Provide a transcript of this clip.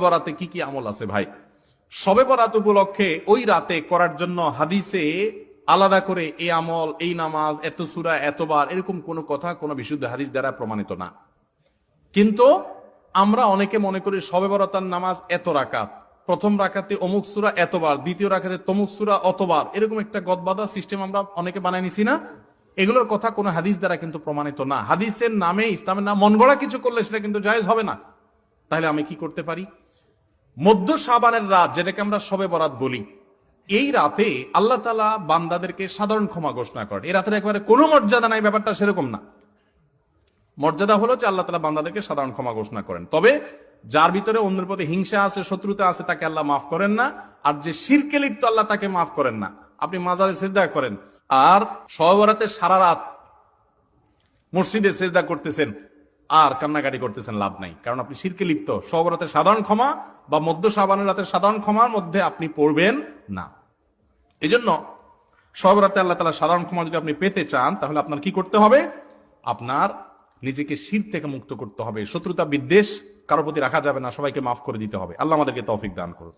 বরাতে কি কি আমল আছে ভাই? শবে বরাত উপলক্ষে ওই রাতে করার জন্য হাদিসে আলাদা করে এই আমল, এই নামাজ, এত সূরা, এতবার, এরকম কোনো কথা কোনো বিশুদ্ধ হাদিস দ্বারা প্রমাণিত না। কিন্তু আমরা অনেকে মনে করি শবে বরাতের নামাজ এত রাকাত, প্রথম রাকাতে অমুক সূরা এতবার, দ্বিতীয় রাকাতে তমুক সূরা অতবার, এরকম একটা গদবাদা সিস্টেম আমরা অনেকে বানাই নিছি না? এগুলোর কথা কোনো হাদিস দ্বারা কিন্তু প্রমাণিত না। হাদিসের নামে, ইসলামের নাম মন গড়া কিছু করলে সেটা কিন্তু জায়েজ হবে না। তাহলে আমি কি করতে পারি? মধ্য শাবানের রাত, যেটাকে আমরা শবে বরাত বলি, এই রাতে আল্লাহ তাআলা বান্দাদেরকে সাধারণ ক্ষমা ঘোষণা করেন। এই রাতের একেবারে কোনো মর্যাদা নাই, ব্যাপারটা সেরকম না। মর্যাদা হলো যে আল্লাহ তাআলা বান্দাদেরকে সাধারণ ক্ষমা ঘোষণা করেন। তবে যার ভিতরে অন্যের প্রতি হিংসা আছে, শত্রুতা আছে, তাকে আল্লাহ মাফ করেন না। আর যে শিরকে লিপ্ত, আল্লাহ তাকে মাফ করেন না। আপনি মাজারে সিজদা করেন আর শবে বরাতে সারা রাত মসজিদে সিজদা করতেছেন আর কান্নাকাটি করতেছেন, লাভ নাই, কারণ আপনি শিরকে লিপ্ত। শবে বরাতের সাধারণ ক্ষমা বা মধ্য শাবানের রাতের সাধারণ ক্ষমার মধ্যে আপনি পড়বেন না। এই জন্য শবে বরাতে আল্লাহ তাআলা সাধারণ ক্ষমা যদি আপনি পেতে চান, তাহলে আপনার কি করতে হবে? আপনার নিজেকে শিরক থেকে মুক্ত করতে হবে। শত্রুতা বিদ্বেষ কারো প্রতি রাখা যাবে না, সবাইকে মাফ করে দিতে হবে। আল্লাহ আমাদেরকে তৌফিক দান করুন।